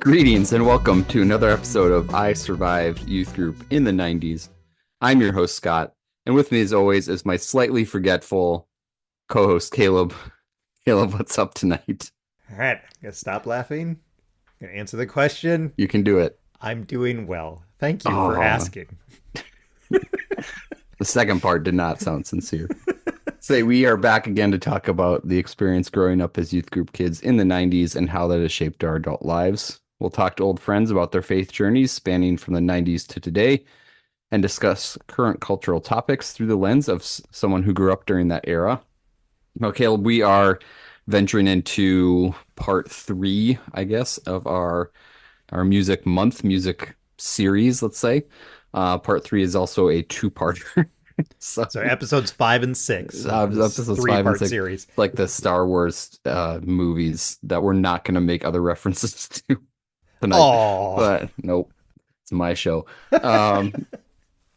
Greetings and welcome to another episode of I Survived Youth Group in the 90s. I'm your host, Scott, and with me as always is my slightly forgetful co-host, Caleb. Caleb, what's up tonight? All right, I'm gonna stop laughing. I'm gonna answer the question. You can do it. I'm doing well. Thank you for Oh, asking. the second part did not sound sincere. Say we are back again to talk about the experience growing up as youth group kids in the 90s and how that has shaped our adult lives. We'll talk to old friends about their faith journeys spanning from the 90s to today and discuss current cultural topics through the lens of someone who grew up during that era. Now, Caleb, we are venturing into part 3, I guess, of our music month, music series, let's say. Part 3 is also a two-parter. So So episodes 5 and 6 of this episodes 5 and three-part 6, series. like the Star Wars movies that we're not going to make other references to tonight. Oh, But nope, it's my show. Um,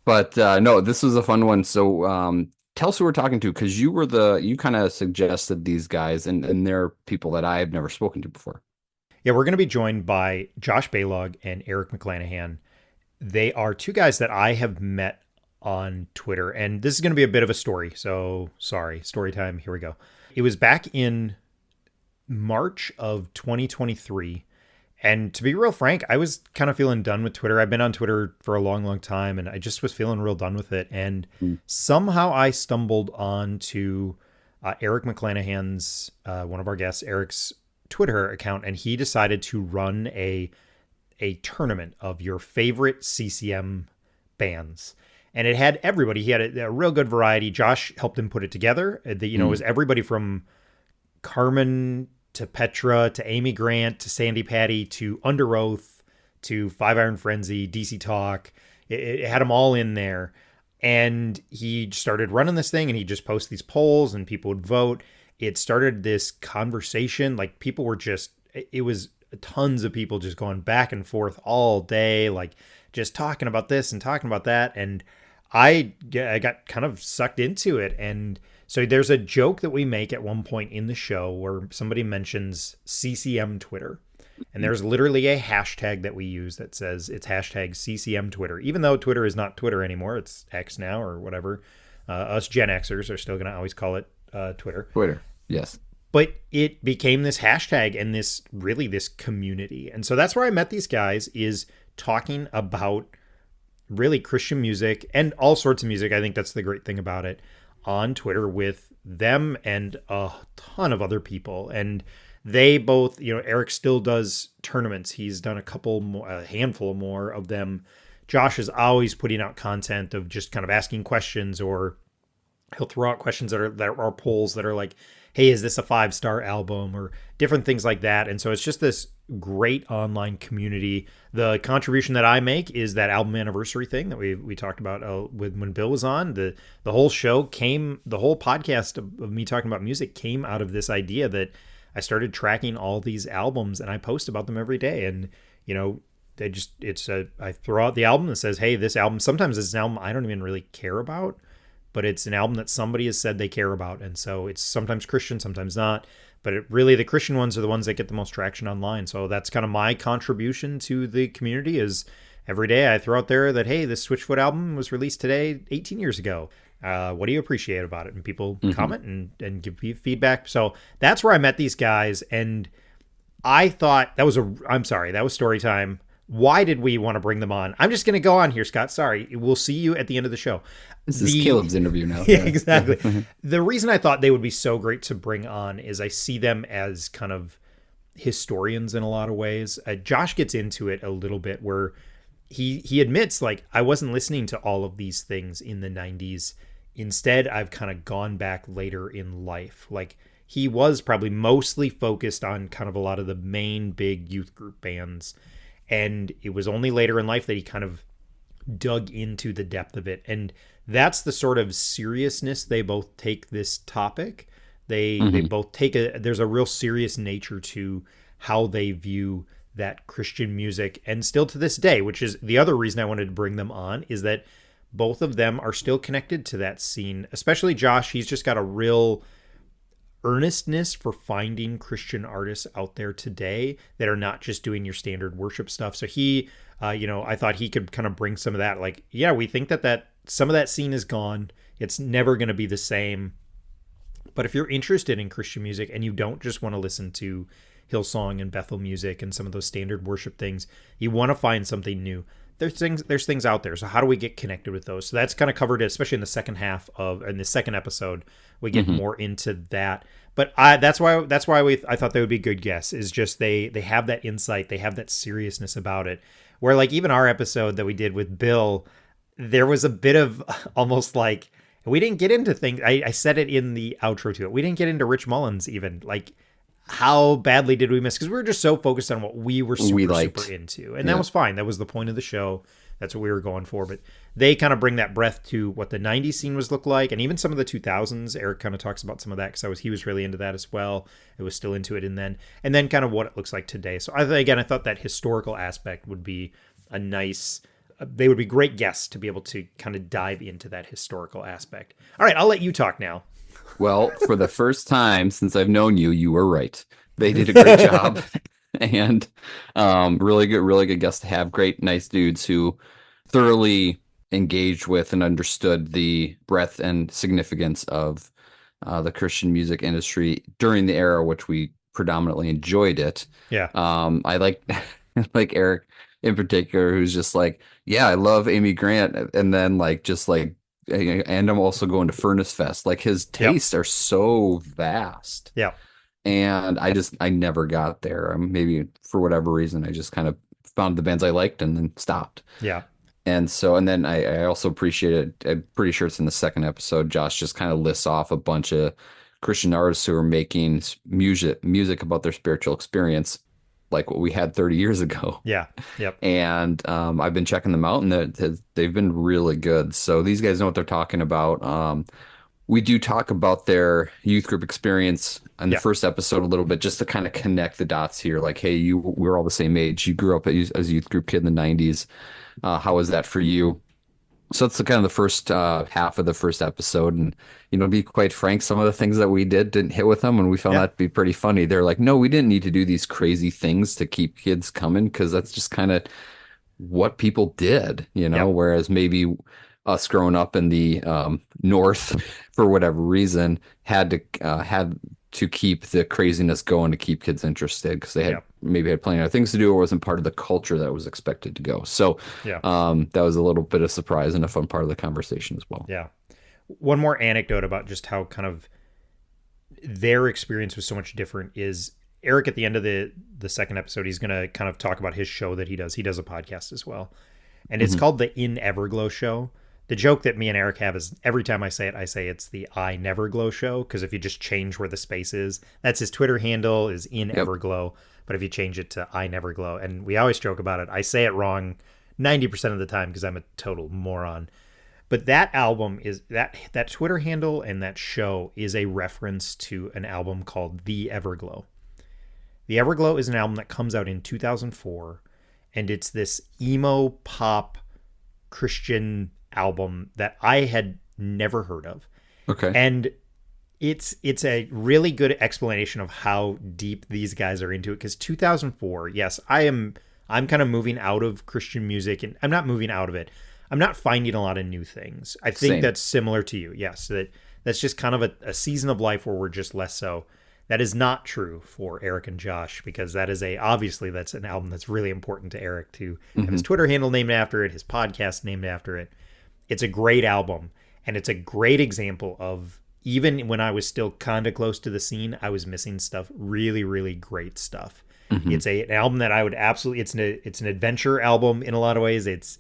but no, this was a fun one. So tell us who we're talking to, because you kind of suggested these guys, and they're people that I've never spoken to before. yeah, we're gonna be joined by Josh Baylog and Eric McClanahan. They are two guys that I have met on Twitter, and this is gonna be a bit of a story. So sorry, story time. Here we go. It was back in March of 2023. And to be real frank, I was kind of feeling done with Twitter. I've been on Twitter for a long, long time, and I just was feeling real done with it. And Mm. somehow I stumbled on to Eric McClanahan's, one of our guests, Eric's Twitter account, and he decided to run a tournament of your favorite CCM bands. And it had everybody. He had a real good variety. Josh helped him put it together. It was everybody from Carmen to Petra to Amy Grant to Sandy Patty to Under Oath to Five Iron Frenzy, DC Talk. It had them all in there. And he started running this thing and he just posted these polls and people would vote. It started this conversation. Like people were just, it was tons of people just going back and forth all day, like just talking about this and talking about that. And I got kind of sucked into it. And so there's a joke that we make at one point in the show where somebody mentions CCM Twitter. And there's literally a hashtag that we use that says it's hashtag CCM Twitter. Even though Twitter is not Twitter anymore, it's X now or whatever. Us Gen Xers are still going to always call it Twitter. Twitter, yes. But it became this hashtag and this community. And so that's where I met these guys, is talking about really Christian music and all sorts of music. I think that's the great thing about it, on Twitter with them and a ton of other people. And they both, Eric still does tournaments. He's done a handful more of them. Josh is always putting out content of just kind of asking questions, or he'll throw out questions that are polls that are like, hey, is this a 5-star album, or different things like that. And so it's just this great online community. The contribution that I make is that album anniversary thing that we talked about with when Bill was on. The whole show the whole podcast of me talking about music came out of this idea that I started tracking all these albums and I post about them every day. And I throw out the album that says, hey, this album, sometimes it's an album I don't even really care about, but it's an album that somebody has said they care about. And so it's sometimes Christian, sometimes not. But really, the Christian ones are the ones that get the most traction online. So that's kind of my contribution to the community, is every day I throw out there that, hey, this Switchfoot album was released today, 18 years ago. What do you appreciate about it? And people comment and give me feedback. So that's where I met these guys. And I thought I'm sorry, that was story time. Why did we want to bring them on? I'm just going to go on here, Scott. Sorry. We'll see you at the end of the show. This is Caleb's interview now. Yeah, exactly. The reason I thought they would be so great to bring on is I see them as kind of historians in a lot of ways. Josh gets into it a little bit where he admits, like, I wasn't listening to all of these things in the 90s. Instead, I've kind of gone back later in life. Like, he was probably mostly focused on kind of a lot of the main big youth group bands. And it was only later in life that he kind of dug into the depth of it. And that's the sort of seriousness they both take this topic. They both take there's a real serious nature to how they view that Christian music. And still to this day, which is the other reason I wanted to bring them on, is that both of them are still connected to that scene, especially Josh. He's just got a real earnestness for finding Christian artists out there today that are not just doing your standard worship stuff. So he, I thought he could kind of bring some of that. Like, yeah, we think that some of that scene is gone. It's never going to be the same. But if you're interested in Christian music and you don't just want to listen to Hillsong and Bethel music and some of those standard worship things, you want to find something new. There's things out there. So how do we get connected with those? So that's kind of covered, especially in the in the second episode, we get more into that. But that's why I thought they would be good guests. Is just they have that insight, they have that seriousness about it. Where like even our episode that we did with Bill, there was a bit of almost like we didn't get into things. I said it in the outro to it. We didn't get into Rich Mullins even. Like, how badly did we miss? Because we were just so focused on what we were super into. And that was fine. That was the point of the show. That's what we were going for. But they kind of bring that breath to what the 90s scene was look like. And even some of the 2000s. Eric kind of talks about some of that because he was really into that as well. It was still into it. And then kind of what it looks like today. So I thought that historical aspect would be a nice... they would be great guests to be able to kind of dive into that historical aspect. All right, I'll let you talk now. Well, for the first time since I've known you, you were right. They did a great job, and really good guests to have. Great, nice dudes who thoroughly engaged with and understood the breadth and significance of the Christian music industry during the era which we predominantly enjoyed it. Yeah. I like like Eric in particular, who's just like, yeah, I love Amy Grant, and then and I'm also going to Furnace Fest. Like his tastes are so vast. Yeah. And I never got there. Maybe for whatever reason, I just kind of found the bands I liked and then stopped. Yeah. And then I also appreciate it. I'm pretty sure it's in the second episode. Josh just kind of lists off a bunch of Christian artists who are making music about their spiritual experience, like what we had 30 years ago. Yeah. Yep. And I've been checking them out, and they've been really good. So these guys know what they're talking about. We do talk about their youth group experience in the first episode a little bit, just to kind of connect the dots here. Like, hey, we're all the same age. You grew up as a youth group kid in the 90s. How was that for you? So that's kind of the first half of the first episode. And, to be quite frank, some of the things that we didn't hit with them, and we found that to be pretty funny. They're like, no, we didn't need to do these crazy things to keep kids coming, because that's just kind of what people did, whereas maybe us growing up in the North, for whatever reason, had to keep the craziness going to keep kids interested, because they maybe had plenty of things to do, or wasn't part of the culture that was expected to go. So that was a little bit of surprise and a fun part of the conversation as well. Yeah. One more anecdote about just how kind of their experience was so much different is Eric, at the end of the second episode, he's going to kind of talk about his show that he does. He does a podcast as well. And it's called the In Everglow Show. The joke that me and Eric have is every time I say it's the I Never Glow Show, because if you just change where the space is, that's his Twitter handle is In Everglow. But if you change it to I Never Glow, and we always joke about it, I say it wrong 90% of the time because I'm a total moron. But that album is that Twitter handle and that show is a reference to an album called The Everglow. The Everglow is an album that comes out in 2004, and it's this emo pop Christian album that I had never heard of. Okay. And it's a really good explanation of how deep these guys are into it, because 2004, yes, I'm kind of moving out of Christian music, and I'm not moving out of it. I'm not finding a lot of new things. I think that's similar to you. Yes, that's just kind of a season of life where we're just less so. That is not true for Eric and Josh, because obviously that's an album that's really important to Eric to have his Twitter handle named after it, his podcast named after it. It's a great album, and it's a great example of, even when I was still kind of close to the scene, I was missing stuff, really, really great stuff. It's an album that I would absolutely, it's an adventure album in a lot of ways. It's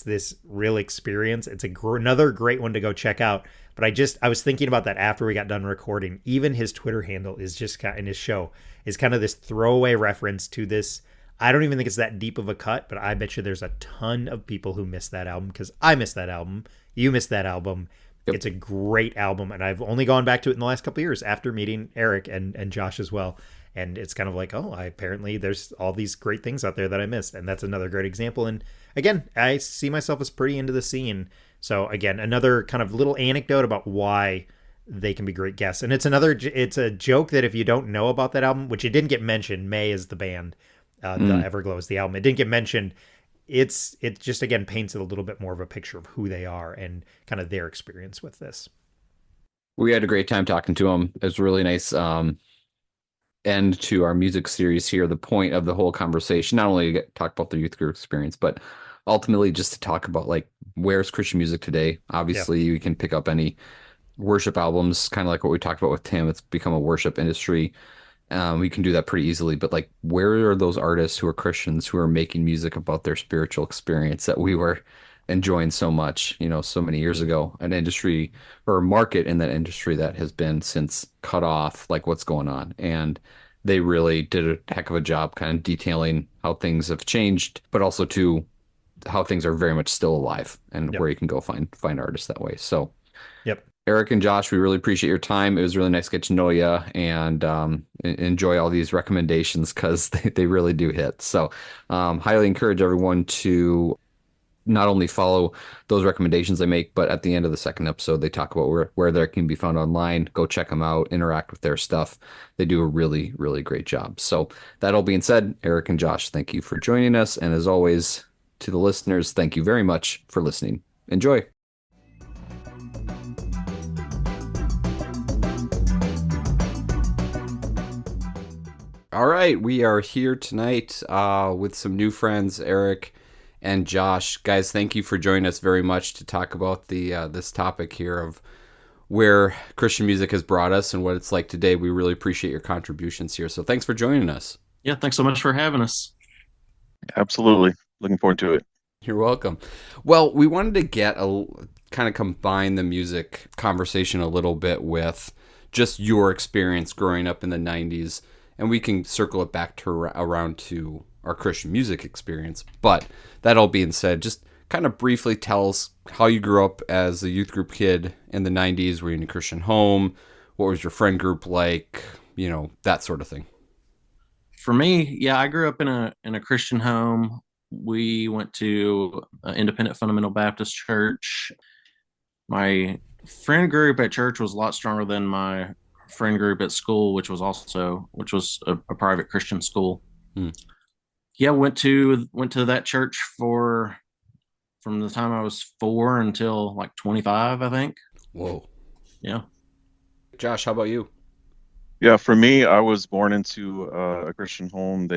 this real experience. It's another great one to go check out. But I was thinking about that after we got done recording. Even his Twitter handle is just kind of, in his show, is kind of this throwaway reference to this. I don't even think it's that deep of a cut, but I bet you there's a ton of people who missed that album, because I missed that album. You missed that album. Yep. It's a great album, and I've only gone back to it in the last couple of years after meeting Eric and Josh as well. And it's kind of like, apparently there's all these great things out there that I missed. And that's another great example. And again, I see myself as pretty into the scene. So again, another kind of little anecdote about why they can be great guests. And it's a joke that if you don't know about that album, which it didn't get mentioned, May is the band, the Everglow is the album. It didn't get mentioned. It just again paints a little bit more of a picture of who they are and kind of their experience with this. We had a great time talking to him. It was really nice end to our music series here. The point of the whole conversation, not only to talk about the youth group experience, but ultimately just to talk about like where's Christian music today. Yeah. Obviously, you can pick up any worship albums, kind of like what we talked about with Tim. It's become a worship industry. We can do that pretty easily, but like, where are those artists who are Christians who are making music about their spiritual experience that we were enjoying so much, so many years ago? An industry or a market in that industry that has been since cut off, like what's going on. And they really did a heck of a job kind of detailing how things have changed, but also to how things are very much still alive and Yep. where you can go find artists that way. So Yep. Eric and Josh, we really appreciate your time. It was really nice to get to know you and enjoy all these recommendations because they really do hit. So, highly encourage everyone to not only follow those recommendations I make, but at the end of the second episode, they talk about where they can be found online. Go check them out, interact with their stuff. They do a really, really great job. So, that all being said, Eric and Josh, thank you for joining us. And as always, to the listeners, thank you very much for listening. Enjoy. All right, we are here tonight with some new friends, Eric and Josh. Guys, thank you for joining us very much to talk about the this topic here of where Christian music has brought us and what it's like today. We really appreciate your contributions here. So thanks for joining us. Yeah, thanks so much for having us. Absolutely. Looking forward to it. You're welcome. Well, we wanted to get a kind of combine the music conversation a little bit with just your experience growing up in the 90s. And we can circle it back to around to our Christian music experience. But that all being said, just kind of briefly tell us how you grew up as a youth group kid in the 90s. Were you in a Christian home? What was your friend group like? That sort of thing. For me, yeah, I grew up in a Christian home. We went to an independent fundamental Baptist church. My friend group at church was a lot stronger than my friend group at school, which was a private Christian school. Yeah, went to that church from the time I was 4 until like 25, I think. Whoa. Yeah. Josh, how about you? Yeah, for me, I was born into a Christian home.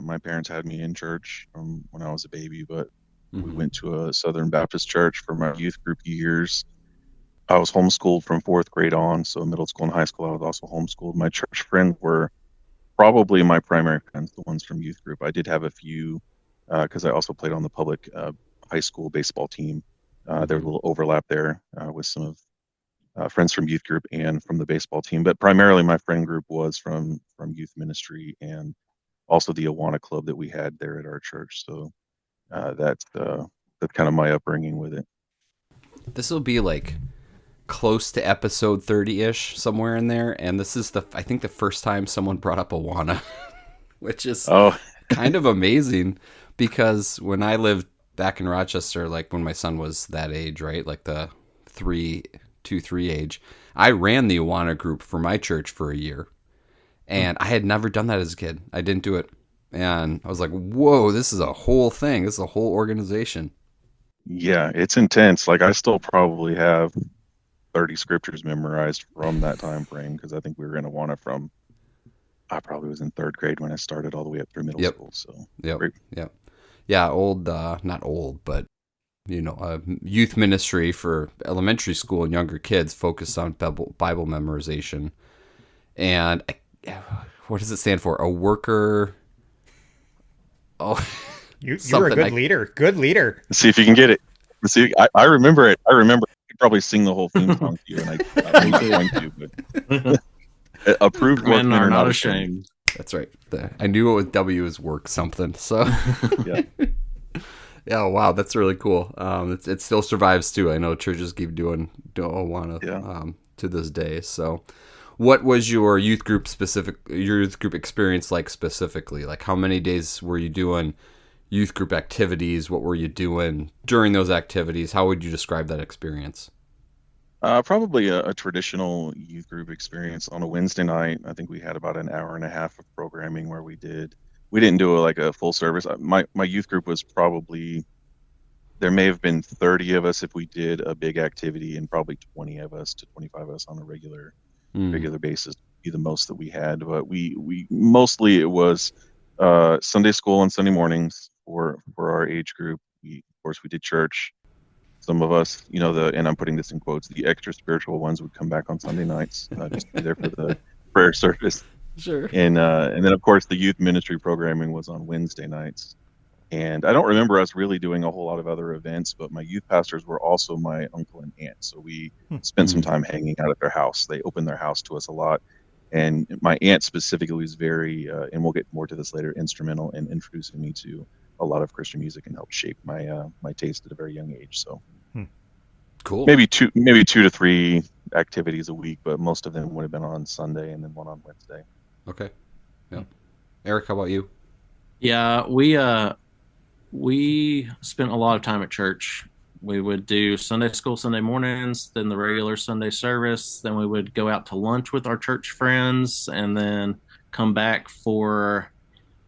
My parents had me in church when I was a baby, but we went to a Southern Baptist church for my youth group years. I was homeschooled from 4th grade on, so middle school and high school, I was also homeschooled. My church friends were probably my primary friends, the ones from youth group. I did have a few because I also played on the public high school baseball team. There was a little overlap there with some of friends from youth group and from the baseball team, but primarily my friend group was from youth ministry and also the Awana club that we had there at our church. So that's kind of my upbringing with it. This will be like close to episode 30-ish, somewhere in there, and this is I think the first time someone brought up Awana, which is kind of amazing because when I lived back in Rochester, like when my son was that age, right, like the 3 age, I ran the Awana group for my church for a year, and I had never done that as a kid. I didn't do it, and I was like, whoa, this is a whole thing. This is a whole organization. Yeah, it's intense. Like I still probably have 30 scriptures memorized from that time frame because I think we were in Awana from I probably was in 3rd grade when I started all the way up through middle school. So yeah, old, not old, but youth ministry for elementary school and younger kids focused on Bible memorization. And what does it stand for? A worker. Oh, you're a good leader. Good leader. Let's see if you can get it. Let's see. I remember it. I remember. I could probably sing the whole theme song to you, and I was going to, but approved Men are not ashamed. That's right. I knew it with W is work something. So yeah. Yeah, wow, that's really cool. It still survives too. I know churches keep doing Awana to this day. So, what was your youth group experience like specifically? Like, how many days were you doing youth group activities? What were you doing during those activities? How would you describe that experience? Probably a traditional youth group experience on a Wednesday night. I think we had about an hour and a half of programming where we didn't do like a full service. My youth group was probably there may have been 30 of us if we did a big activity, and probably 20 of us to 25 of us on a Mm. regular basis be the most that we had. But we mostly it was Sunday school on Sunday mornings for our age group. We of course we did church. Some of us, and I'm putting this in quotes, the extra spiritual ones would come back on Sunday nights, just to be there for the prayer service. Sure. And then of course the youth ministry programming was on Wednesday nights. And I don't remember us really doing a whole lot of other events, but my youth pastors were also my uncle and aunt. So we spent some Mhm. time hanging out at their house. They opened their house to us a lot. And my aunt specifically was very, and we'll get more to this later, instrumental in introducing me to a lot of Christian music and helped shape my taste at a very young age. So Cool. maybe two to three activities a week, but most of them would have been on Sunday and then one on Wednesday. Okay. Yeah. Eric, how about you? Yeah, we spent a lot of time at church. We would do Sunday school Sunday mornings, then the regular Sunday service. Then we would go out to lunch with our church friends, and then come back for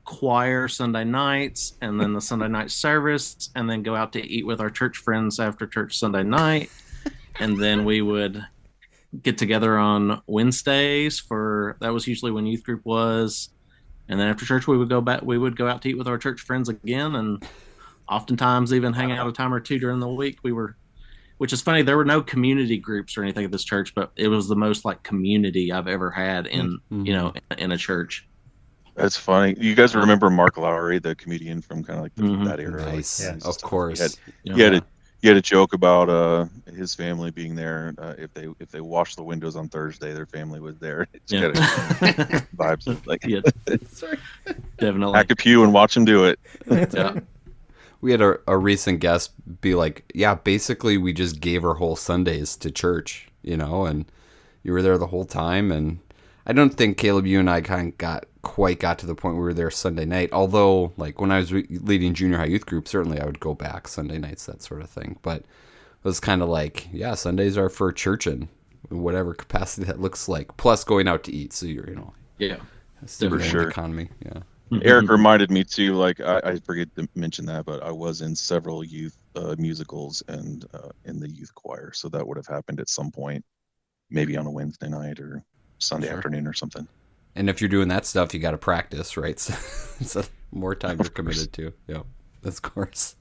choir Sunday nights, and then the Sunday night service, and then go out to eat with our church friends after church Sunday night. And then we would get together on Wednesdays for that was usually when youth group was. And then after church, we would go out to eat with our church friends again, and oftentimes even hang out a time or two during the week. Which is funny, there were no community groups or anything at this church, but it was the most like community I've ever had in in a church. That's funny. You guys remember Mark Lowry, the comedian from kind of like Mhm. that era? Nice. Like, Of course. He had a joke about his family being there. If they washed the windows on Thursday, their family was there. It's Yeah. kind of vibes of like Yeah, Sorry. definitely. hack a pew and watch him do it. Yeah. We had a recent guest be like, yeah, basically we just gave our whole Sundays to church, and you were there the whole time. And I don't think, Caleb, you and I kind of quite got to the point where we were there Sunday night. Although, like when I was leading junior high youth group, certainly I would go back Sunday nights, that sort of thing. But it was kind of like, yeah, Sundays are for church in whatever capacity that looks like. Plus going out to eat, so you're Yeah. stimulating sure. the economy. Yeah. Eric reminded me too. Like I forget to mention that, but I was in several youth musicals and in the youth choir, so that would have happened at some point, maybe on a Wednesday night or Sunday Sure. afternoon or something. And if you're doing that stuff, you got to practice, right? So more time you're committed to. Yeah, of course.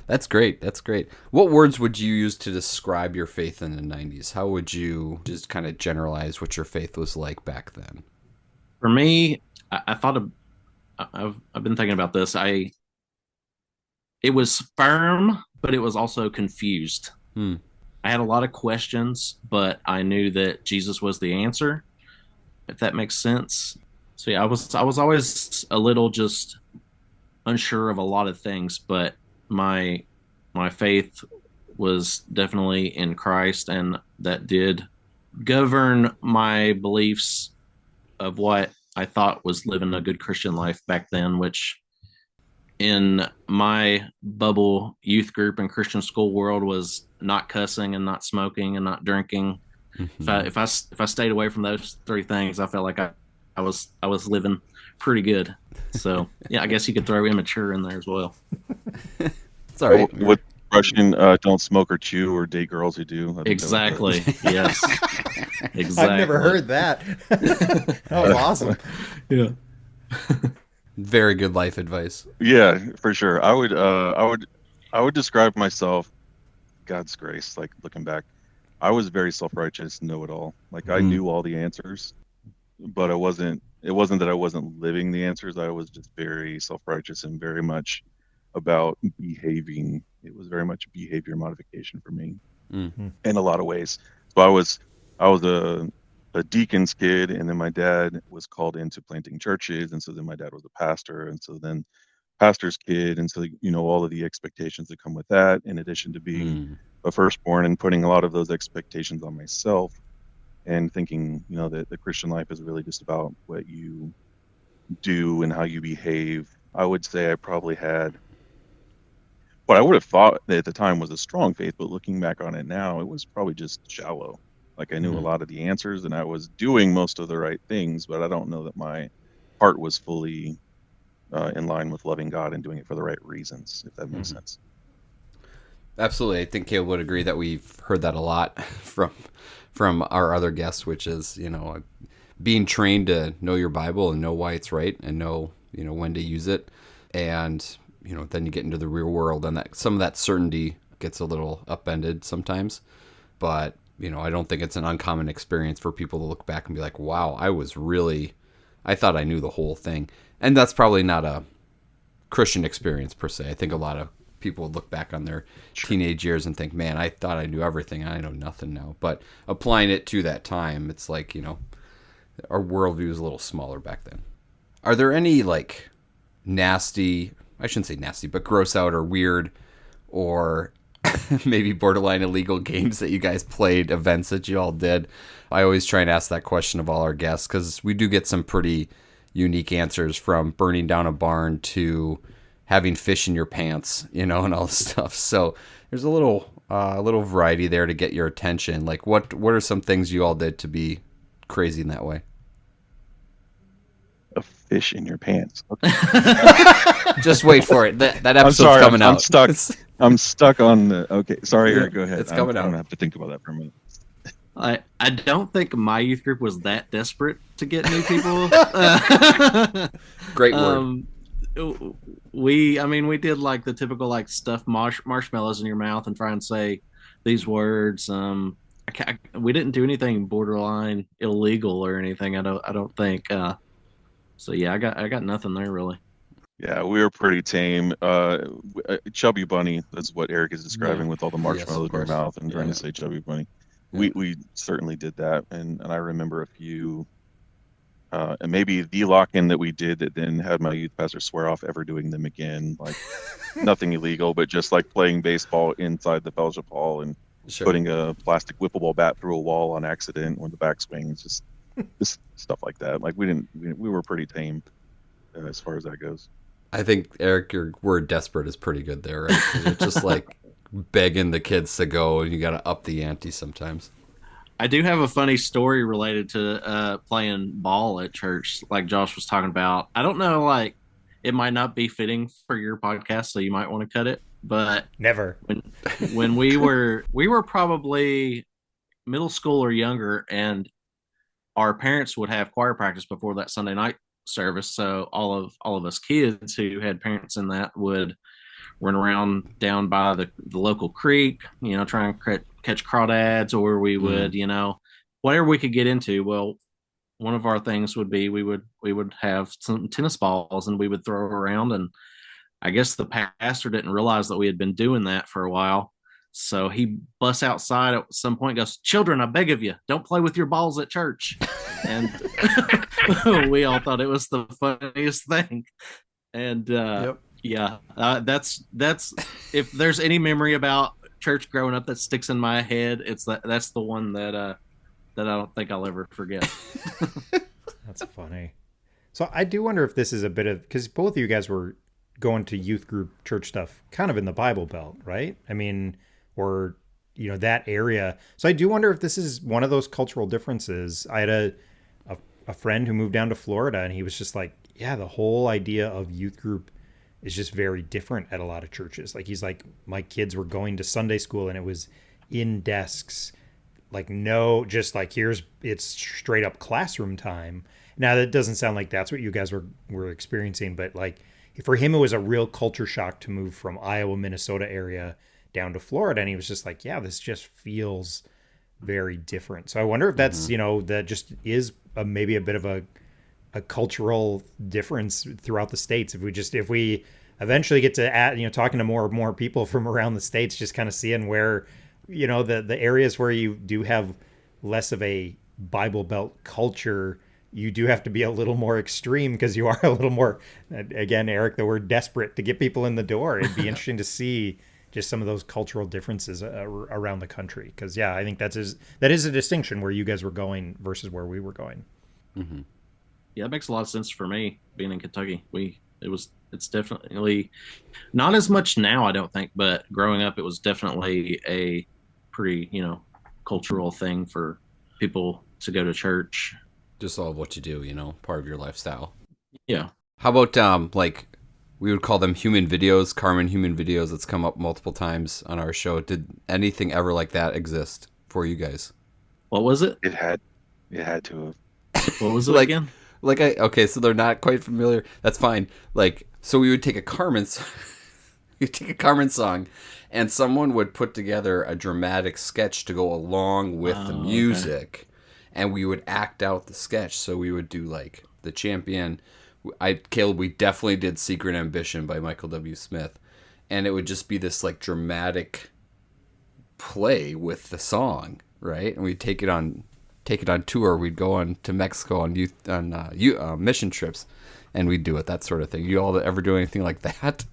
That's great. That's great. What words would you use to describe your faith in the 90s? How would you just kind of generalize what your faith was like back then? For me, I thought I've been thinking about this. It was firm, but it was also confused. Hmm. I had a lot of questions, but I knew that Jesus was the answer, if that makes sense. So yeah, I was always a little just unsure of a lot of things, but my faith was definitely in Christ, and that did govern my beliefs of what I thought was living a good Christian life back then, which in my bubble youth group and Christian school world was not cussing and not smoking and not drinking. Mm-hmm. If I stayed away from those three things, I felt like I was living pretty good. So yeah, I guess you could throw immature in there as well. It's all right. What Russian don't smoke or chew or date girls who do. I think Exactly. Yes. Exactly. I've never heard that. That was awesome. Yeah. Very good life advice. Yeah, for sure. I would describe myself, God's grace, like looking back. I was very self-righteous, know-it-all. Like I knew all the answers, but it wasn't that I wasn't living the answers. I was just very self-righteous and very much about behaving. It was very much behavior modification for me Mm-hmm. in a lot of ways. So I was a deacon's kid, and then my dad was called into planting churches, and so then my dad was a pastor, and so then pastor's kid, and so all of the expectations that come with that, in addition to being a firstborn and putting a lot of those expectations on myself, and thinking that the Christian life is really just about what you do and how you behave. I would say I probably had what I would have thought at the time was a strong faith, but looking back on it now, it was probably just shallow. Like I knew a Mhm. lot of the answers and I was doing most of the right things, but I don't know that my heart was fully in line with loving God and doing it for the right reasons, if that makes Mhm. sense. Absolutely. I think Caleb would agree that we've heard that a lot from our other guests, which is, being trained to know your Bible and know why it's right and know, when to use it. And, then you get into the real world and that some of that certainty gets a little upended sometimes. But, I don't think it's an uncommon experience for people to look back and be like, wow, I thought I knew the whole thing. And that's probably not a Christian experience per se. I think a lot of people would look back on their Sure. teenage years and think, man, I thought I knew everything. I know nothing now. But applying it to that time, it's like, our worldview was a little smaller back then. Are there any like nasty, I shouldn't say nasty, but gross out or weird or maybe borderline illegal games that you guys played, events that you all did? I always try and ask that question of all our guests because we do get some pretty unique answers, from burning down a barn to having fish in your pants, and all this stuff. So there's a little variety there to get your attention. Like what are some things you all did to be crazy in that way? A fish in your pants. Okay. Just wait for it. That I'm episode's sorry, coming I'm out. stuck. I'm stuck on the. Okay, sorry, Yeah, Eric. Go ahead. it's coming I'm out. gonna have to think about that for a minute. I don't think my youth group was that desperate to get new people. Great word. We did like the typical like stuff marshmallows in your mouth and try and say these words. We didn't do anything borderline illegal or anything. I don't think. So yeah, I got nothing there really. Yeah, we were pretty tame. Chubby bunny. That's what Eric is Yeah. describing with all the Yes, of marshmallows in your course. mouth and trying Yeah. to say chubby bunny. Yeah. We certainly did that, and I remember a few, and maybe the lock-in that we did that then had my youth pastor swear off ever doing them again. Like nothing illegal, but just like playing baseball inside the fellowship hall and Sure. putting a plastic whippable bat through a wall on accident when the backswing. It's just stuff like that. Like we were pretty tame as far as that goes. I think, Eric, your word desperate is pretty good there, right? 'Cause you're just like begging the kids to go, and you got to up the ante sometimes. I do have a funny story related to playing ball at church, like Josh was talking about. I don't know, like it might not be fitting for your podcast, so you might want to cut it. But Never. when we were probably middle school or younger, and our parents would have choir practice before that Sunday night service. So all of us kids who had parents in that would run around down by the local creek, try and catch crawdads, or we would, whatever we could get into. Well, one of our things would be we would have some tennis balls and we would throw around, and I guess the pastor didn't realize that we had been doing that for a while. So he busts outside at some point and goes, "Children, I beg of you, don't play with your balls at church." And we all thought it was the funniest thing. And Yep. yeah, that's if there's any memory about church growing up that sticks in my head, that's the one that I don't think I'll ever forget. That's funny. So I do wonder if this is a bit of, because both of you guys were going to youth group church stuff kind of in the Bible Belt, right? I mean, or that area. So I do wonder if this is one of those cultural differences. I had a friend who moved down to Florida, and he was just like, yeah, the whole idea of youth group is just very different at a lot of churches. Like he's like, my kids were going to Sunday school and it was in desks, like no, just like it's straight up classroom time. Now that doesn't sound like that's what you guys were experiencing, but like for him it was a real culture shock to move from Iowa, Minnesota area down to Florida, and he was just like, yeah, this just feels very different. So I wonder if that's that just is maybe a bit of a cultural difference throughout the states. If we eventually get to talking to more and more people from around the states, just kind of seeing where the areas where you do have less of a Bible Belt culture, you do have to be a little more extreme because you are a little more, again, Eric, the word desperate to get people in the door. It'd be interesting to see just some of those cultural differences around the country. Because yeah, I think that is a distinction where you guys were going versus where we were going. Mm-hmm. Yeah, it makes a lot of sense for me being in Kentucky. It's definitely not as much now, I don't think, but growing up, it was definitely a pretty, cultural thing for people to go to church. Just all of what you do, part of your lifestyle. Yeah. How about like we would call them human videos, Carmen human videos that's come up multiple times on our show. Did anything ever like that exist for you guys? What was it? It had to have. What was it like again? okay, so they're not quite familiar. That's fine. Like, so we would take a Carmen you take a Carmen song and someone would put together a dramatic sketch to go along with the Oh, music, and we would act out the sketch. So we would do like the champion. Caleb, we definitely did Secret Ambition by Michael W. Smith, and it would just be this like dramatic play with the song, right? And we'd take it on tour. We'd go on to Mexico on mission trips, and we'd do it, that sort of thing. You all ever do anything like that?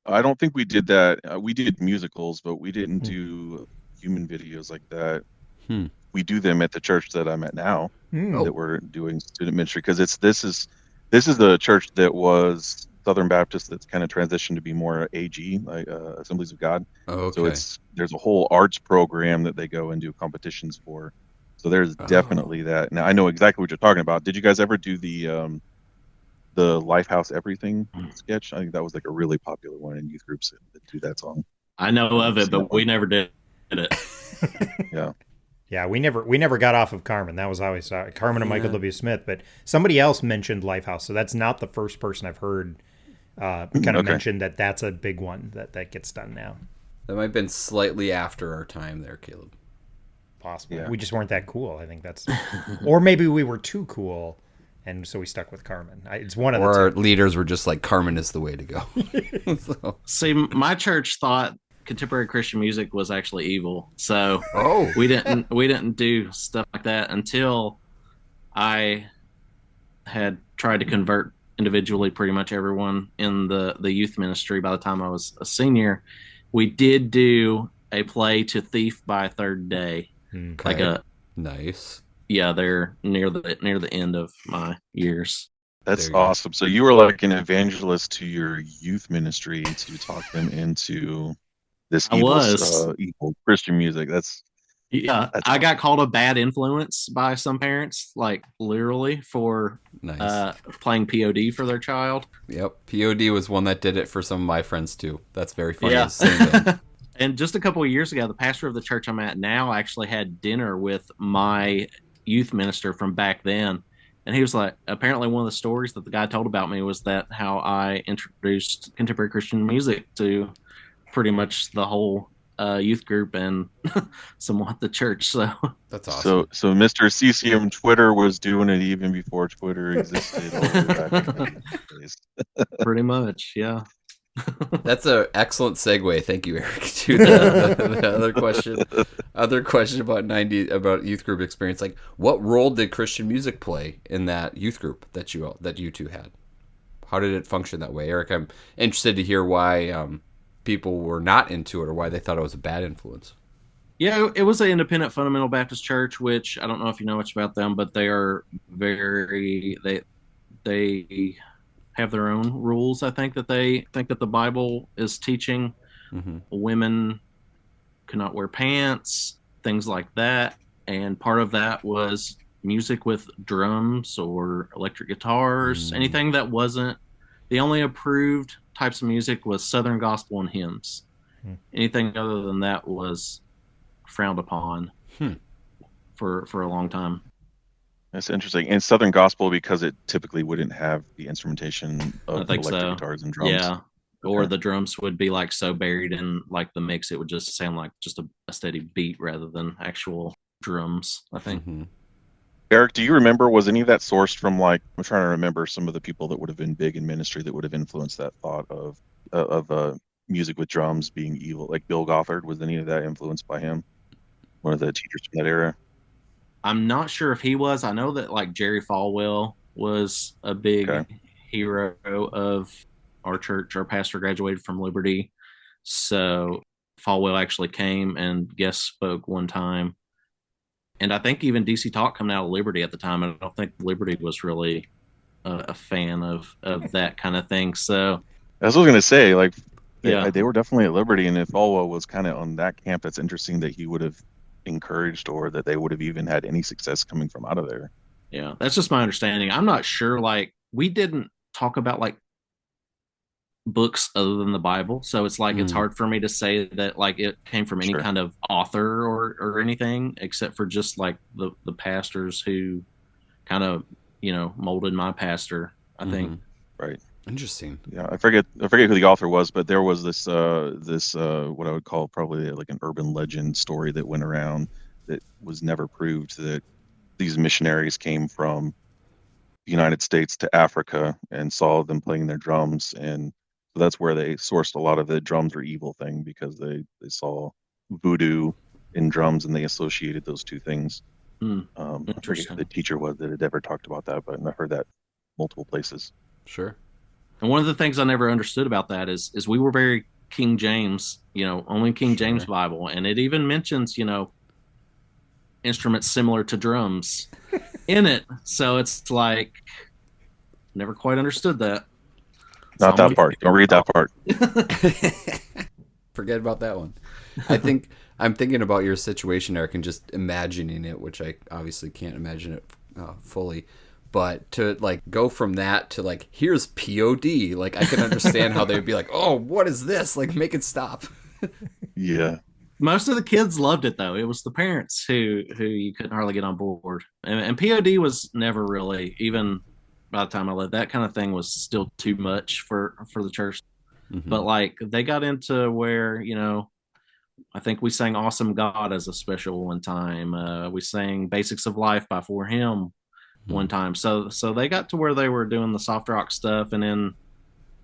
I don't think we did that. We did musicals, but we didn't do human videos like that. Hmm. We do them at the church that I'm at now, Hmm. that we're doing student ministry, because this is the church that was Southern Baptist that's kind of transitioned to be more AG, like Assemblies of God. Okay. So there's a whole arts program that they go and do competitions for. So there's definitely that. Now I know exactly what you're talking about. Did you guys ever do the Lifehouse Everything sketch? I think that was like a really popular one in youth groups that do that song. I know of it, but we never did it. Yeah. Yeah, we never got off of Carmen. That was always Carmen and Michael W. Smith. But somebody else mentioned Lifehouse, so that's not the first person I've heard kind of mention that that's a big one that gets done now. That might have been slightly after our time there, Caleb. Possible. Yeah. We just weren't that cool. I think that's, or maybe we were too cool, and so we stuck with Carmen. It's one of the Or our two. leaders were just like, Carmen is the way to go. So, See, my church thought contemporary Christian music was actually evil, so oh, we didn't do stuff like that until I had tried to convert individually pretty much everyone in the youth ministry. By the time I was a senior, we did do a play to Thief by Third Day, like a nice. yeah. They're near the end of my years. That's There you go. awesome. So you were like an evangelist to your youth ministry to talk them into this I was. evil Christian music. Yeah, That's I got called a bad influence by some parents, like literally for Nice. playing POD for their child. Yep. POD was one that did it for some of my friends too. That's very funny. Yeah. Same thing. And just a couple of years ago, the pastor of the church I'm at now actually had dinner with my youth minister from back then. And he was like, apparently one of the stories that the guy told about me was that how I introduced contemporary Christian music to pretty much the whole youth group and somewhat the church. So That's awesome. so Mr. CCM Twitter was doing it even before Twitter existed. All the way back in the days. pretty much, yeah. That's an excellent segue. Thank you, Eric. To the other question. Other question about youth group experience. Like, what role did Christian music play in that youth group that you two had? How did it function that way, Eric? I'm interested to hear why people were not into it or why they thought it was a bad influence. Yeah, it was an independent fundamental Baptist church, which I don't know if you know much about them, but they are they have their own rules. I think that they think that the Bible is teaching women cannot wear pants, things like that. And part of that was music with drums or electric guitars, anything that wasn't the only approved types of music was Southern gospel and hymns. Anything other than that was frowned upon for a long time. That's interesting. And Southern Gospel, because it typically wouldn't have the instrumentation I of think electric so. guitars and drums. Yeah. Or Okay. the drums would be like so buried in like the mix, it would just sound like just a steady beat rather than actual drums, I think. Eric, do you remember, was any of that sourced from, like, I'm trying to remember some of the people that would have been big in ministry that would have influenced that thought of music with drums being evil? Like Bill Gothard, was any of that influenced by him? One of the teachers from that era? I'm not sure if he was. I know that like Jerry Falwell was a big Okay. hero of our church. Our pastor graduated from Liberty. So Falwell actually came and guest spoke one time. And I think even DC Talk coming out of Liberty at the time. I don't think Liberty was really a fan of that kind of thing. So As I was gonna say, like yeah, they were definitely at Liberty, and if Falwell was kind of on that camp, that's interesting that he would have encouraged or that they would have even had any success coming from out of there. yeah, that's just my understanding. I'm not sure. Like we didn't talk about like books other than the Bible, so it's like it's Mm, hard for me to say that like it came from any Sure. kind of author or anything, except for just like the pastors who kind of molded my pastor. I think. mm-hmm. Right. Interesting. Yeah, I forget who the author was, but there was this what I would call probably like an urban legend story that went around that was never proved, that these missionaries came from the United States to Africa and saw them playing their drums, and so that's where they sourced a lot of the drums are evil thing, because they saw voodoo in drums and they associated those two things. Hmm, I forget who the interesting. teacher was that had ever talked about that, but I heard that multiple places. Sure. And one of the things I never understood about that is we were very King James, only King James Sure. Bible, and it even mentions instruments similar to drums in it. So it's like never quite understood that. So Not I'm that gonna part. Don't read that part. Forget about that one. I think I'm thinking about your situation, Eric, and just imagining it, which I obviously can't imagine it fully. But to like go from that to like here's POD, like I can understand how they'd be like, oh, what is this? Like make it stop. Yeah. Most of the kids loved it though. It was the parents who you couldn't hardly get on board, and POD was never really, even by the time I left, that kind of thing was still too much for the church. Mm-hmm. But like they got into where I think we sang "Awesome God" as a special one time. We sang "Basics of Life" by For Him one time. So they got to where they were doing the soft rock stuff, and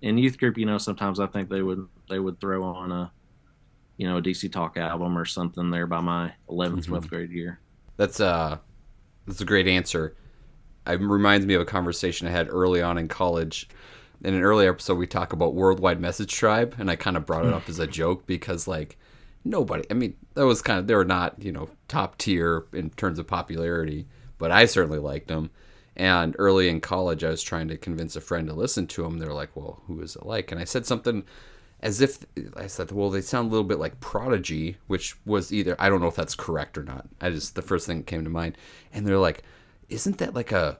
in youth group, sometimes I think they would throw on a DC Talk album or something there by my 11th, Mm-hmm. 12th grade year. That's a great answer. It reminds me of a conversation I had early on in college. In an earlier episode, we talk about Worldwide Message Tribe, and I kind of brought it up as a joke because, like, nobody, I mean, that was kind of, they were not, top tier in terms of popularity, but I certainly liked them. And early in college, I was trying to convince a friend to listen to them. They're like, well, who is it like? And I said something as if, I said, well, they sound a little bit like Prodigy, which was either, I don't know if that's correct or not. The first thing that came to mind. And they're like, isn't that like a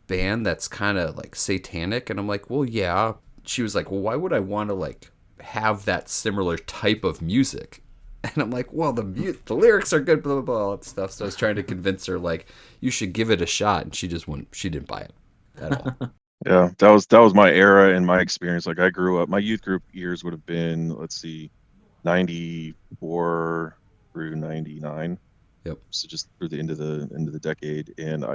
band that's kind of like satanic? And I'm like, well, yeah. She was like, well, why would I want to like have that similar type of music? And I'm like, well, the lyrics are good, blah blah blah, all that stuff. So I was trying to convince her like you should give it a shot, and she just wouldn't. She didn't buy it at all. Yeah, that was my era and my experience. Like I grew up, my youth group years would have been, let's see, 94 through 99. Yep. So just through the end of the decade, and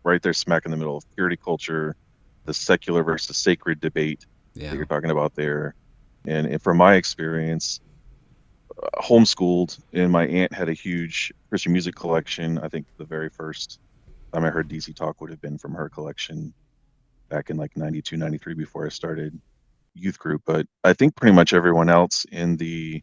right there, smack in the middle of purity culture, the secular versus sacred debate that Yeah. you're talking about there. And from my experience, homeschooled, and my aunt had a huge Christian music collection. I think the very first time I heard DC Talk would have been from her collection back in like 92, 93, before I started youth group. But I think pretty much everyone else in the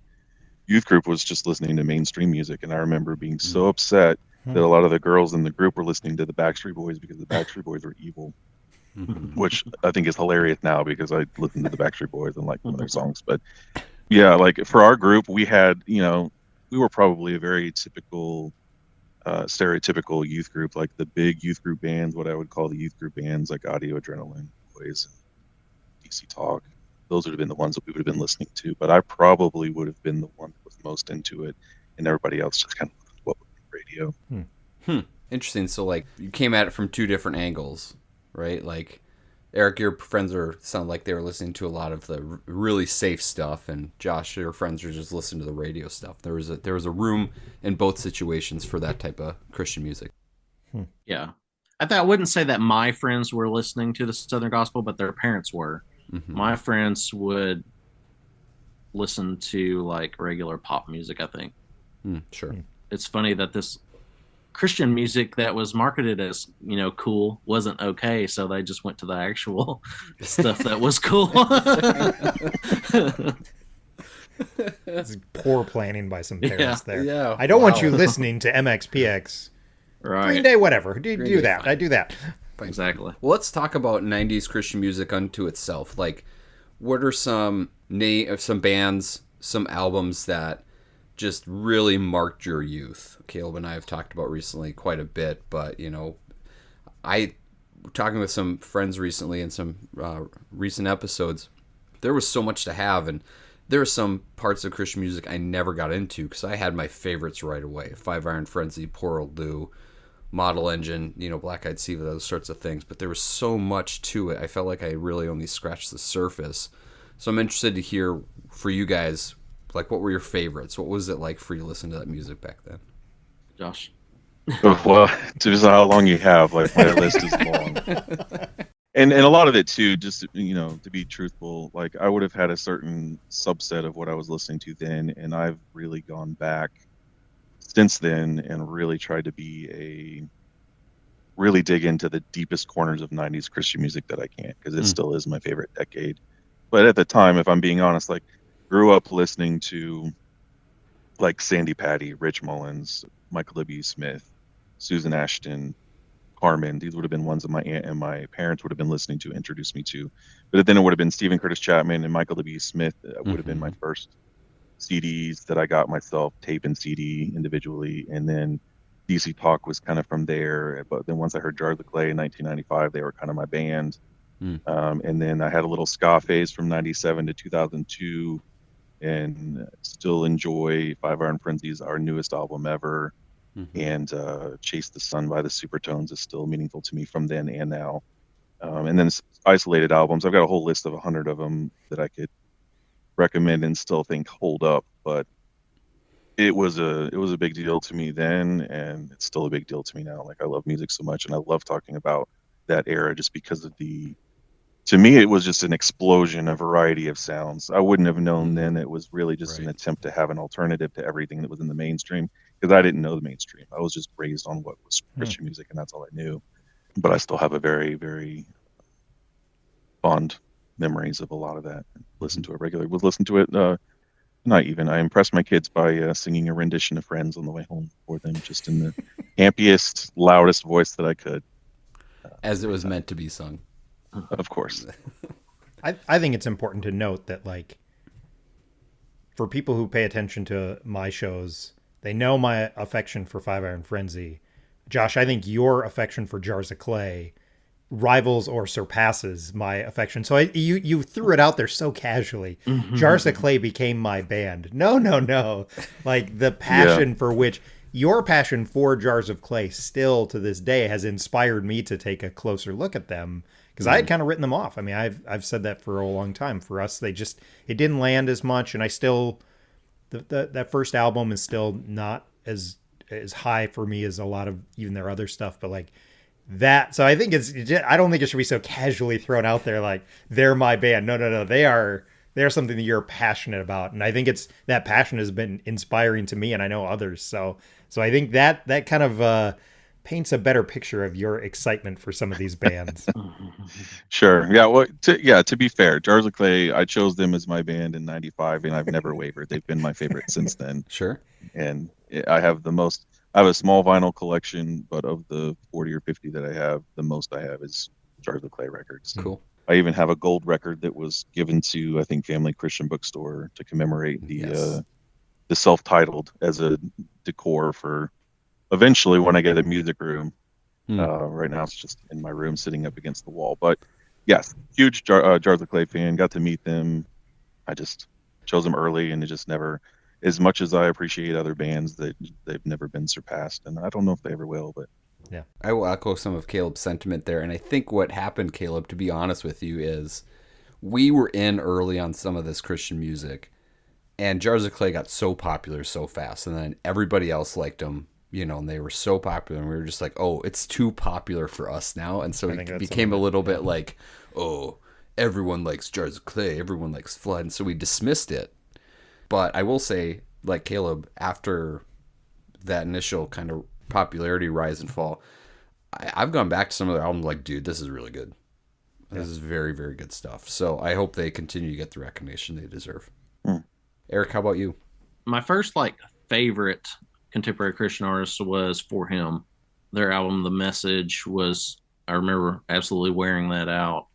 youth group was just listening to mainstream music. And I remember being so upset that a lot of the girls in the group were listening to the Backstreet Boys because the Backstreet Boys were evil, Mm-hmm. which I think is hilarious now because I listen to the Backstreet Boys and like some of their songs. But yeah, like for our group, we had, we were probably a very typical, stereotypical youth group, like the big youth group bands, what I would call the youth group bands, like Audio Adrenaline, Boys, DC Talk. Those would have been the ones that we would have been listening to. But I probably would have been the one that was most into it, and everybody else just kind of what was on the radio. Interesting. So like you came at it from two different angles, right? Like Eric, your friends sound like they were listening to a lot of the really safe stuff, and Josh, your friends were just listening to the radio stuff. There was a room in both situations for that type of Christian music. Yeah. I wouldn't say that my friends were listening to the Southern Gospel, but their parents were. Mm-hmm. My friends would listen to like regular pop music, I think. Sure. It's funny that this Christian music that was marketed as, cool wasn't okay, so they just went to the actual stuff that was cool. It's poor planning by some parents there. Yeah. I don't want you listening to MXPX. Right. Green Day, whatever. Do Day, that. fine. I do that. Exactly. Well, let's talk about 90s Christian music unto itself. Like, what are some bands, some albums that just really marked your youth? Caleb and I have talked about recently quite a bit, but I talking with some friends recently in some recent episodes. There was so much to have, and there are some parts of Christian music I never got into because I had my favorites right away. Five Iron Frenzy, Poor Old Lou, Model Engine, Black Eyed Sea, those sorts of things. But there was so much to it. I felt like I really only scratched the surface. So I'm interested to hear for you guys, like, what were your favorites? What was it like for you to listen to that music back then? Josh. Well, depends on how long you have. Like my list is long, and a lot of it too. Just to be truthful, like I would have had a certain subset of what I was listening to then, and I've really gone back since then and really tried to really dig into the deepest corners of 90s Christian music that I can, because it still is my favorite decade. But at the time, if I'm being honest, like grew up listening to like Sandy Patty, Rich Mullins, Michael W. Smith, Susan Ashton, Carmen. These would have been ones that my aunt and my parents would have been listening to, introduced me to. But then it would have been Stephen Curtis Chapman and Michael W. Smith. That would have been my first CDs that I got myself, tape and CD individually. And then DC Talk was kind of from there. But then once I heard Jars of Clay in 1995, they were kind of my band. And then I had a little ska phase from 97 to 2002, and still enjoy Five Iron Frenzy's our newest album ever. And Chase the Sun by the Supertones is still meaningful to me from then and now. And then isolated albums, I've got a whole list of 100 of them that I could recommend and still think hold up. But it was a big deal to me then, and it's still a big deal to me now. Like I love music so much, and I love talking about that era just because of to me, it was just an explosion, a variety of sounds. I wouldn't have known then. It was really just an attempt to have an alternative to everything that was in the mainstream, because I didn't know the mainstream. I was just raised on what was Christian music, and that's all I knew. But I still have a very, very fond memories of a lot of that. Listen to it regularly. Would listen to it. Not even. I impressed my kids by singing a rendition of Friends on the way home for them, just in the ampiest, loudest voice that I could. As it was meant to be sung. Of course. I think it's important to note that, like, for people who pay attention to my shows, they know my affection for Five Iron Frenzy. Josh, I think your affection for Jars of Clay rivals or surpasses my affection. So you threw it out there so casually. Jars of Clay became my band. No. Like, the passion for which... Your passion for Jars of Clay still to this day has inspired me to take a closer look at them, because I had kind of written them off. I mean, I've said that for a long time. For us, it didn't land as much, and I still that first album is still not as high for me as a lot of even their other stuff. But like that, so I think I don't think it should be so casually thrown out there like they're my band. No, they're something that you're passionate about, and I think that passion has been inspiring to me, and I know others. So I think that kind of paints a better picture of your excitement for some of these bands. Sure. Yeah. Well, to be fair, Jars of Clay, I chose them as my band in '95, and I've never wavered. They've been my favorite since then. Sure. And I have a small vinyl collection, but of the 40 or 50 that I have, the most I have is Jars of Clay records. Cool. I even have a gold record that was given to, I think, Family Christian Bookstore to commemorate the self-titled as a decor for eventually when I get a music room. Right now it's just in my room sitting up against the wall. But yes, huge Jars of Clay fan. Got to meet them. I just chose them early, and it just never, as much as I appreciate other bands, they've never been surpassed, and I don't know if they ever will. But yeah, I will echo some of Caleb's sentiment there. And I think what happened, Caleb, to be honest with you, is we were in early on some of this Christian music, and Jars of Clay got so popular so fast, and then everybody else liked them, and they were so popular, and we were just like, oh, it's too popular for us now. And so it became a little bit like, oh, everyone likes Jars of Clay, everyone likes Flood, and so we dismissed it. But I will say, like Caleb, after that initial kind of popularity rise and fall, I've gone back to some of their albums like, dude, this is really good. This is very, very good stuff. So I hope they continue to get the recognition they deserve. Eric, how about you? My first favorite contemporary Christian artist was For Him. Their album The Message was I remember absolutely wearing that out,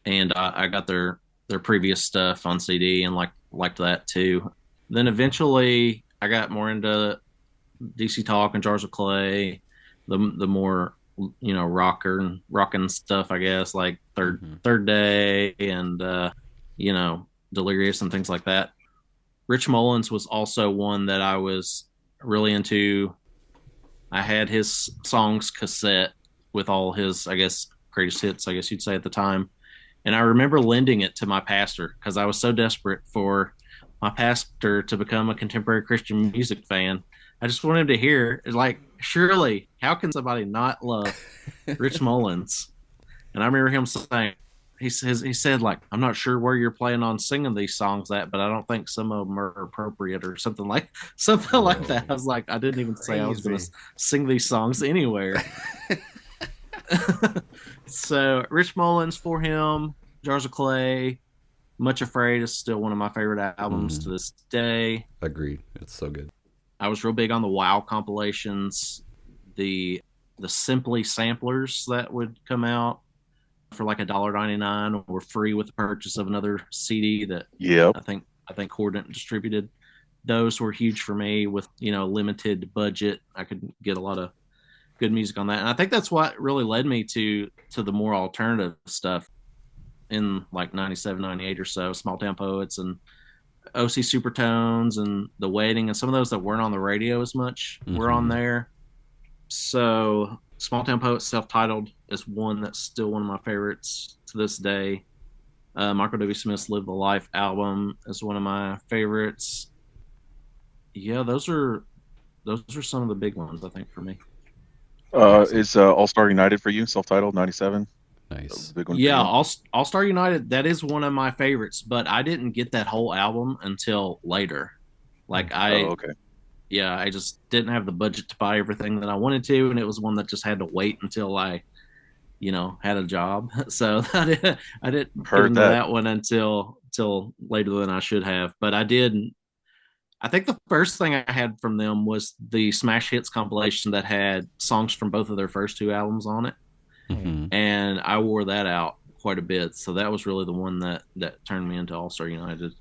and I got their previous stuff on CD and liked that too. Then eventually I got more into DC Talk and Jars of Clay, the more rocking stuff, I guess, like Third Day and Delirious and things like that. Rich Mullins was also one that I was really into. I had his songs cassette with all his, I guess, greatest hits, I guess you'd say at the time. And I remember lending it to my pastor because I was so desperate for my pastor to become a contemporary Christian music fan. I just wanted him to hear, like, surely, how can somebody not love Rich Mullins? And I remember him saying, he said, like, I'm not sure where you're planning on singing these songs at, but I don't think some of them are appropriate or something like that. I was like, I didn't even say I was going to sing these songs anywhere. So Rich Mullins for him, Jars of Clay, Much Afraid is still one of my favorite albums to this day. Agreed. It's so good. I was real big on the Wow compilations, the Simply samplers that would come out for like $1.99 or free with the purchase of another CD that I think Cordant distributed. Those were huge for me with, limited budget. I could get a lot of good music on that. And I think that's what really led me to the more alternative stuff in like 97, 98 or so, Small Town Poets and OC Supertones and The Waiting and some of those that weren't on the radio as much were on there. So Small Town Poets self-titled is one that's still one of my favorites to this day. Michael W. Smith's Live the Life album is one of my favorites. Yeah, those are some of the big ones, I think, for me. Is All Star United for you, self-titled, 97? Nice. Big one. Yeah, All Star United, that is one of my favorites, but I didn't get that whole album until later. Like okay. Yeah, I just didn't have the budget to buy everything that I wanted to, and it was one that just had to wait until I, had a job. So I didn't get into that one until later than I should have. But I did. I think the first thing I had from them was the Smash Hits compilation that had songs from both of their first two albums on it. And I wore that out quite a bit. So that was really the one that turned me into All Star United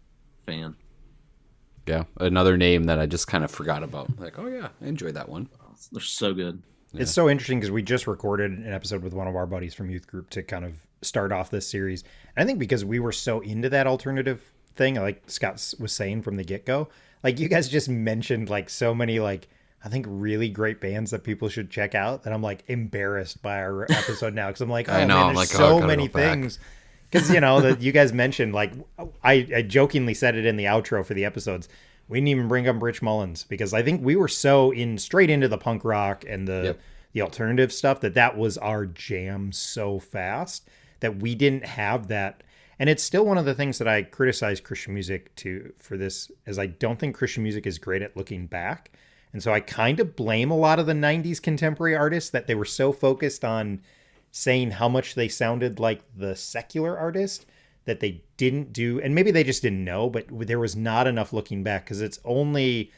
fan. Yeah, another name that I just kind of forgot about. Like, oh yeah, I enjoyed that one. They're so good. Yeah. It's so interesting because we just recorded an episode with one of our buddies from Youth Group to kind of start off this series. And I think because we were so into that alternative thing, like Scott was saying from the get-go, like you guys just mentioned like so many like I think really great bands that people should check out that I'm like embarrassed by our episode now because I'm like, oh I know, man, there's so many things. Because, that you guys mentioned, like, I jokingly said it in the outro for the episodes. We didn't even bring up Rich Mullins because I think we were so straight into the punk rock and the alternative stuff that was our jam so fast that we didn't have that. And it's still one of the things that I criticize Christian music for this, is I don't think Christian music is great at looking back. And so I kind of blame a lot of the 90s contemporary artists that they were so focused on saying how much they sounded like the secular artist that they didn't do, and maybe they just didn't know, but there was not enough looking back because it's only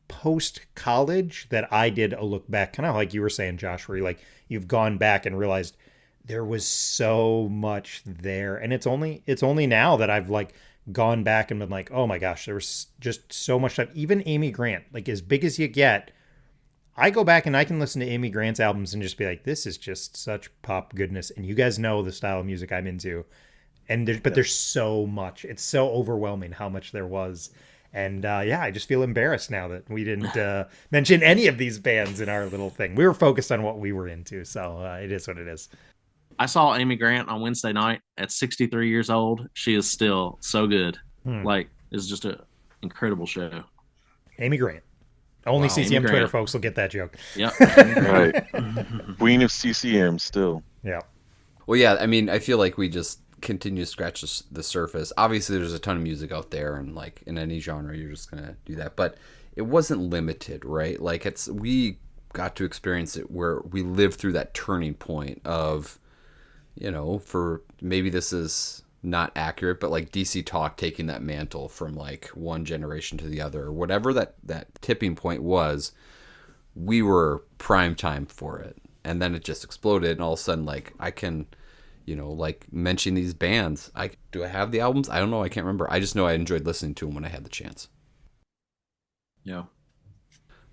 post-college that I did a look back, kind of like you were saying, Josh, where you've gone back and realized there was so much there, and it's only now that I've like gone back and been like, oh my gosh, there was just so much stuff. Even Amy Grant, like as big as you get, I go back and I can listen to Amy Grant's albums and just be like, this is just such pop goodness. And you guys know the style of music I'm into. And there's so much. It's so overwhelming how much there was. And I just feel embarrassed now that we didn't mention any of these bands in our little thing. We were focused on what we were into. So it is what it is. I saw Amy Grant on Wednesday night at 63 years old. She is still so good. Like, it's just an incredible show. Amy Grant. Only CCM Twitter folks will get that joke. Yep. Right. Queen of CCM still. Yeah. Well, yeah, I mean, I feel like we just continue to scratch the surface. Obviously, there's a ton of music out there, and like in any genre, you're just going to do that. But it wasn't limited, right? Like we got to experience it where we lived through that turning point of, for maybe this is not accurate, but like DC Talk taking that mantle from like one generation to the other, or whatever that tipping point was, we were prime time for it. And then it just exploded, and all of a sudden, like, I can, like, mention these bands. Do I have the albums? I don't know. I can't remember. I just know I enjoyed listening to them when I had the chance. Yeah.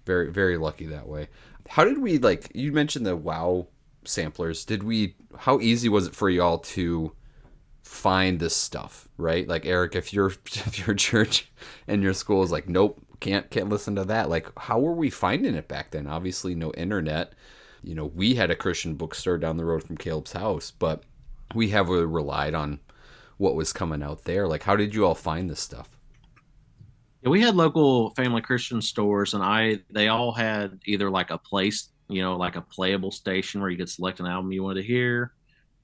Very, very lucky that way. How did we, like, you mentioned the WoW samplers. How easy was it for y'all to find this stuff, right? Like, Eric, if your church and your school is like, nope, can't listen to that. Like, how were we finding it back then? Obviously, no internet. We had a Christian bookstore down the road from Caleb's house, but we have relied on what was coming out there. Like, how did you all find this stuff? Yeah, we had local family Christian stores, and they all had either like a place, like a playable station where you could select an album you wanted to hear,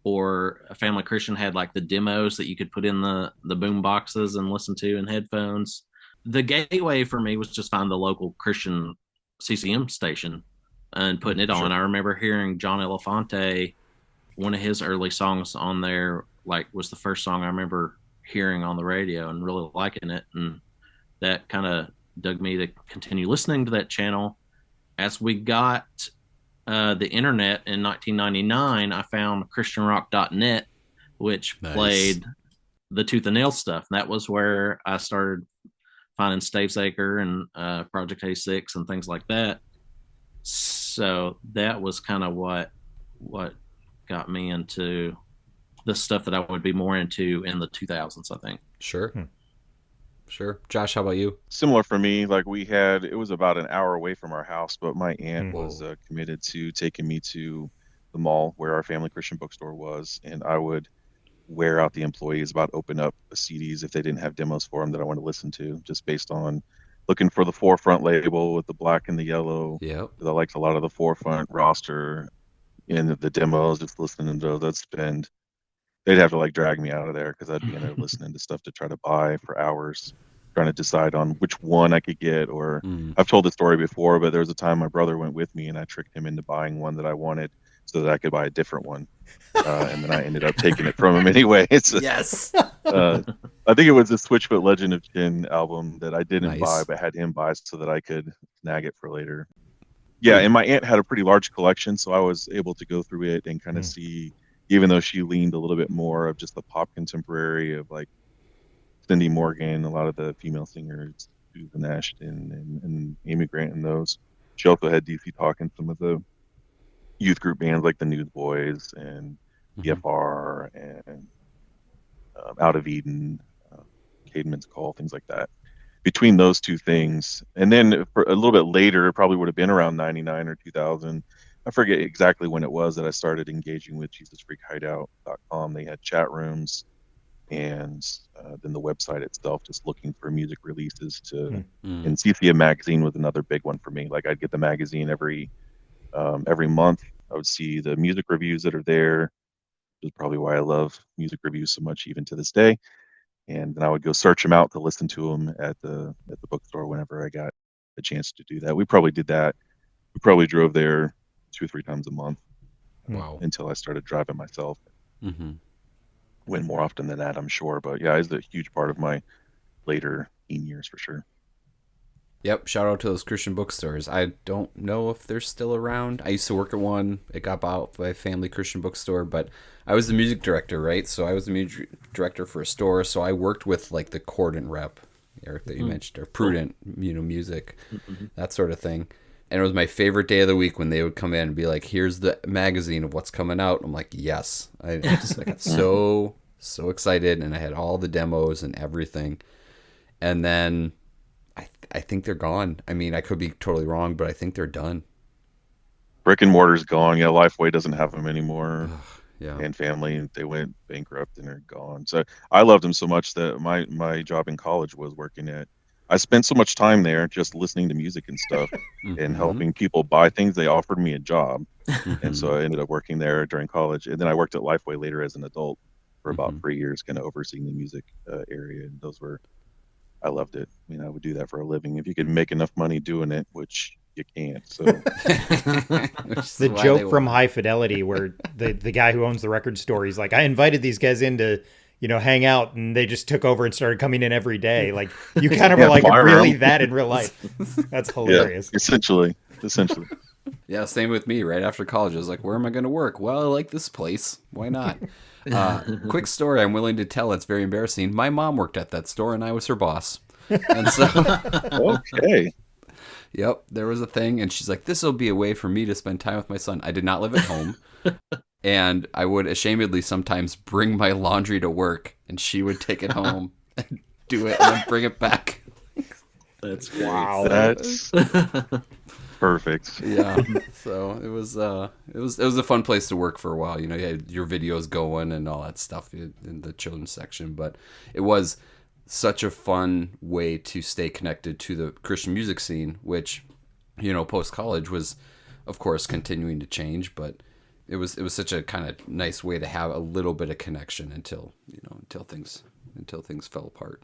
or a family Christian had like the demos that you could put in the boom boxes and listen to in headphones. The gateway for me was just find the local Christian CCM station and putting it on. Sure. I remember hearing John Elefante, one of his early songs on there, like, was the first song I remember hearing on the radio and really liking it. And that kind of dug me to continue listening to that channel. As we got the internet in 1999, I found christianrock.net, which played the Tooth and Nail stuff. And that was where I started finding Stavesacre and Project A6 and things like that. So that was kind of what got me into the stuff that I would be more into in the 2000s, I think. Sure. Sure. Josh, how about you? Similar for me. Like, it was about an hour away from our house, but my aunt was Whoa. committed to taking me to the mall where our family Christian bookstore was, and I would wear out the employees about open up CDs if they didn't have demos for them that I want to listen to, just based on looking for the forefront label with the black and the yellow. Yep. Because I liked a lot of the forefront roster and the demos, just listening to those. They'd have to like drag me out of there because I'd be in there listening to stuff to try to buy for hours, trying to decide on which one I could get. Or I've told the story before, but there was a time my brother went with me and I tricked him into buying one that I wanted so that I could buy a different one. And then I ended up taking it from him anyway. Yes. I think it was the Switchfoot Legend of Chin album that I didn't Nice. buy, but had him buy so that I could snag it for later. Yeah, and my aunt had a pretty large collection, so I was able to go through it and kind of see, even though she leaned a little bit more of just the pop contemporary of like Cindy Morgan, a lot of the female singers, Susan Ashton and Amy Grant and those. She also had DC Talk and some of the youth group bands like the Newsboys and EFR and Out of Eden, Caedmon's Call, things like that. Between those two things, and then for a little bit later, it probably would have been around 99 or 2000. I forget exactly when it was that I started engaging with JesusFreakHideout.com. They had chat rooms, and then the website itself, just looking for music releases and CCM magazine was another big one for me. Like, I'd get the magazine every month. I would see the music reviews that are there, which is probably why I love music reviews so much even to this day. And then I would go search them out to listen to them at the bookstore whenever I got a chance to do that. We probably did that. We probably drove there 2 or 3 times a month. Wow. Until I started driving myself. Mm-hmm. Went more often than that, I'm sure. But yeah, it's a huge part of my later teen years for sure. Yep. Shout out to those Christian bookstores. I don't know if they're still around. I used to work at one. It got bought by a family Christian bookstore, but I was the music director, right? So I was the music director for a store. So I worked with like the Cordant rep, Eric, that you mentioned, or Prudent, music, that sort of thing. And it was my favorite day of the week when they would come in and be like, here's the magazine of what's coming out. I'm like, yes. I got so excited, and I had all the demos and everything. And then I think they're gone. I mean, I could be totally wrong, but I think they're done. Brick and mortar's gone. Yeah, Lifeway doesn't have them anymore. Yeah. And Family, they went bankrupt and they're gone. So I loved them so much that my job in college was I spent so much time there just listening to music and stuff and helping people buy things. They offered me a job. And so I ended up working there during college. And then I worked at Lifeway later as an adult for about 3 years, kind of overseeing the music area. And I loved it. I mean, I would do that for a living if you could make enough money doing it, which you can't. So the joke from High Fidelity where the guy who owns the record store, he's like, I invited these guys in to, hang out, and they just took over and started coming in every day. Like, you kind of were like really that in real life. That's hilarious. Yeah, essentially. Yeah, same with me. Right after college, I was like, where am I going to work? Well, I like this place. Why not? Quick story I'm willing to tell. It's very embarrassing. My mom worked at that store and I was her boss. And so, Okay. yep, there was a thing. And she's like, this will be a way for me to spend time with my son. I did not live at home. And I would ashamedly sometimes bring my laundry to work and she would take it home and do it and then bring it back. That's great. Wow. That's perfect. Yeah. So it was a fun place to work for a while. You know, you had your videos going and all that stuff in the children's section, but it was such a fun way to stay connected to the Christian music scene, which, you know, post college was, of course, continuing to change, but it was such a kind of nice way to have a little bit of connection until things fell apart.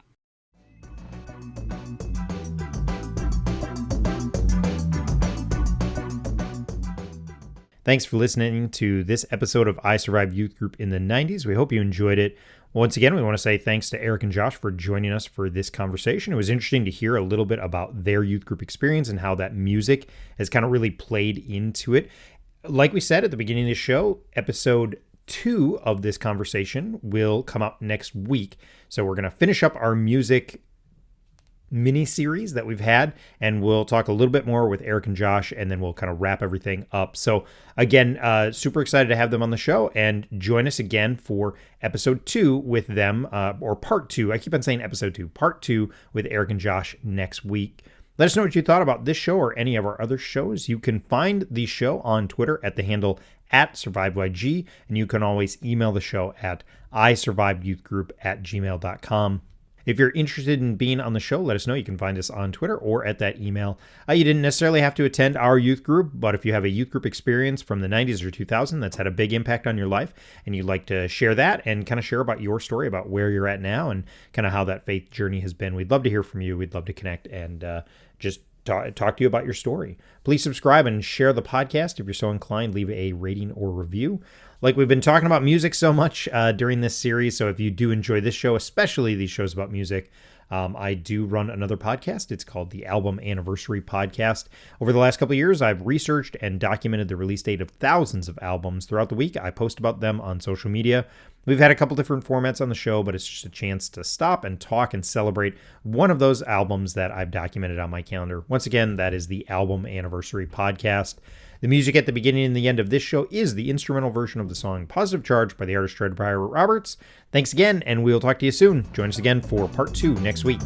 Thanks for listening to this episode of I Survived Youth Group in the 90s. We hope you enjoyed it. Once again, we want to say thanks to Eric and Josh for joining us for this conversation. It was interesting to hear a little bit about their youth group experience and how that music has kind of really played into it. Like we said at the beginning of the show, episode 2 of this conversation will come up next week. So we're going to finish up our music mini-series that we've had, and we'll talk a little bit more with Eric and Josh, and then we'll kind of wrap everything up. So again, super excited to have them on the show, and join us again for episode 2 with them, or part 2. I keep on saying episode 2. Part 2 with Eric and Josh next week. Let us know what you thought about this show or any of our other shows. You can find the show on Twitter at the handle @SurvivedYG, and you can always email the show at ISurvivedYouthGroup@gmail.com. If you're interested in being on the show, let us know. You can find us on Twitter or at that email. You didn't necessarily have to attend our youth group, but if you have a youth group experience from the 90s or 2000 that's had a big impact on your life, and you'd like to share that and kind of share about your story, about where you're at now and kind of how that faith journey has been, we'd love to hear from you. We'd love to connect and just talk to you about your story. Please subscribe and share the podcast. If you're so inclined, leave a rating or review. Like we've been talking about music so much during this series, so if you do enjoy this show, especially these shows about music, I do run another podcast. It's called the Album Anniversary Podcast. Over the last couple of years, I've researched and documented the release date of thousands of albums. Throughout the week, I post about them on social media. We've had a couple different formats on the show, but it's just a chance to stop and talk and celebrate one of those albums that I've documented on my calendar. Once again, that is the Album Anniversary Podcast. The music at the beginning and the end of this show is the instrumental version of the song Positive Charge by the artist Tread Roberts. Thanks again, and we'll talk to you soon. Join us again for part 2 next week.